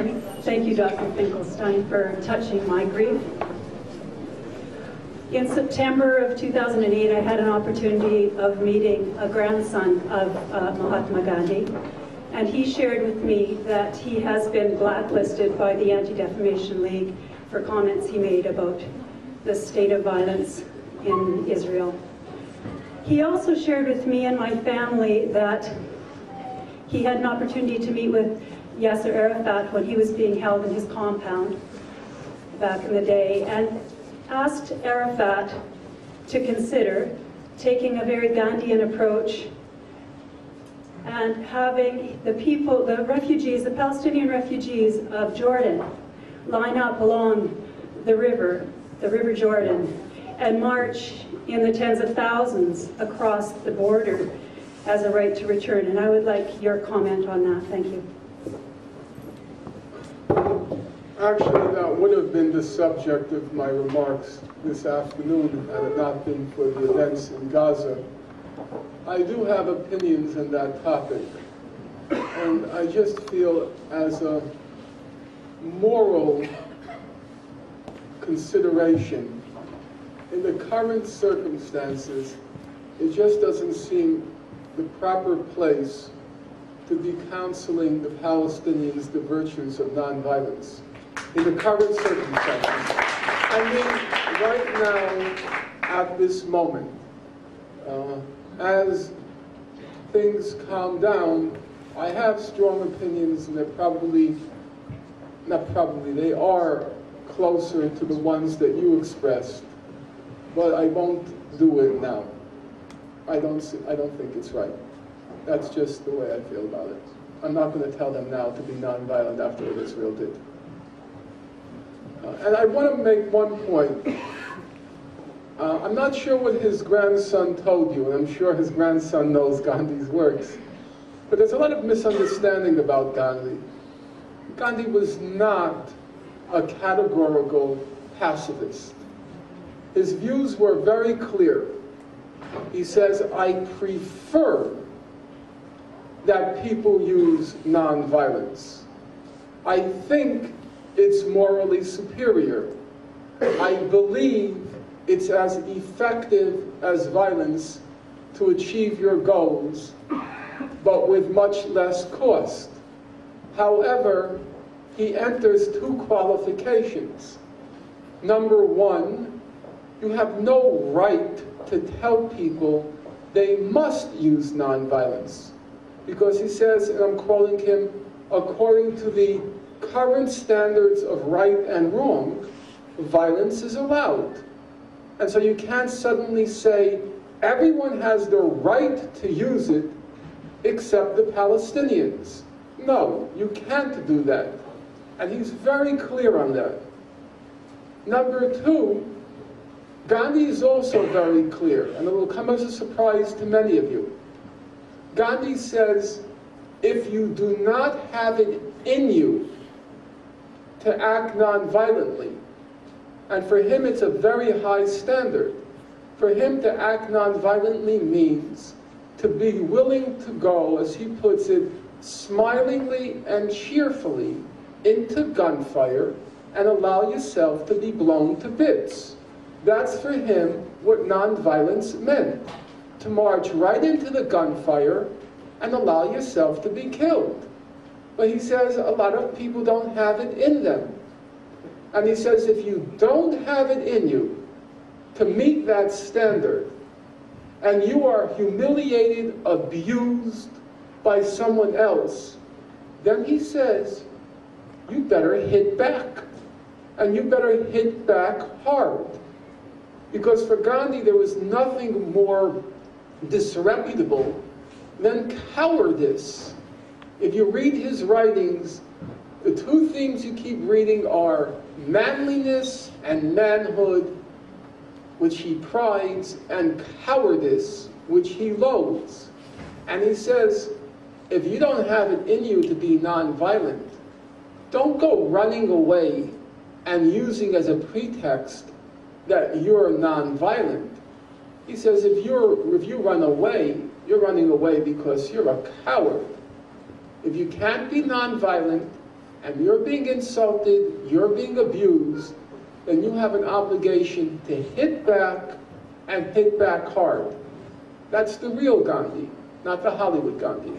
hear me? Thank you, Dr. Finkelstein, for touching my grief. In September of 2008, I had an opportunity of meeting a grandson of Mahatma Gandhi, and he shared with me that he has been blacklisted by the Anti-Defamation League for comments he made about the state of violence in Israel. He also shared with me and my family that he had an opportunity to meet with Yasser Arafat when he was being held in his compound back in the day, and asked Arafat to consider taking a very Gandhian approach and having the people, the refugees, the Palestinian refugees of Jordan, line up along the river Jordan, and march in the tens of thousands across the border as a right to return. And I would like your comment on that. Thank you. Actually, that would have been the subject of my remarks this afternoon had it not been for the events in Gaza. I do have opinions on that topic, and I just feel as a moral consideration, in the current circumstances, it just doesn't seem the proper place to be counseling the Palestinians the virtues of nonviolence. In the current circumstances. I mean, right now, at this moment, as things calm down, I have strong opinions, and they're probably, not probably, they are closer to the ones that you expressed, but I won't do it now. I don't think it's right. That's just the way I feel about it. I'm not going to tell them now to be nonviolent after what Israel did. And I want to make one point. I'm not sure what his grandson told you, and I'm sure his grandson knows Gandhi's works, but there's a lot of misunderstanding about Gandhi. Gandhi was not a categorical pacifist. His views were very clear. He says, I prefer that people use nonviolence. I think it's morally superior. I believe it's as effective as violence to achieve your goals, but with much less cost. However, he enters two qualifications. Number one, you have no right to tell people they must use nonviolence. Because he says, and I'm quoting him, according to the current standards of right and wrong, violence is allowed. And so you can't suddenly say everyone has the right to use it except the Palestinians. No, you can't do that. And he's very clear on that. Number two, Gandhi is also very clear, and it will come as a surprise to many of you. Gandhi says, if you do not have it in you to act nonviolently, and for him it's a very high standard. For him to act nonviolently means to be willing to go, as he puts it, smilingly and cheerfully into gunfire and allow yourself to be blown to bits. That's for him what nonviolence meant. To march right into the gunfire and allow yourself to be killed. But he says a lot of people don't have it in them. And he says if you don't have it in you to meet that standard, and you are humiliated, abused by someone else, then he says, you better hit back. And you better hit back hard. Because for Gandhi, there was nothing more disreputable than cowardice. If you read his writings, the two themes you keep reading are manliness and manhood, which he prides, and cowardice, which he loathes. And he says, if you don't have it in you to be nonviolent, don't go running away and using as a pretext that you're nonviolent. He says if you run away, you're running away because you're a coward. If you can't be nonviolent, and you're being insulted, you're being abused, then you have an obligation to hit back and hit back hard. That's the real Gandhi, not the Hollywood Gandhi.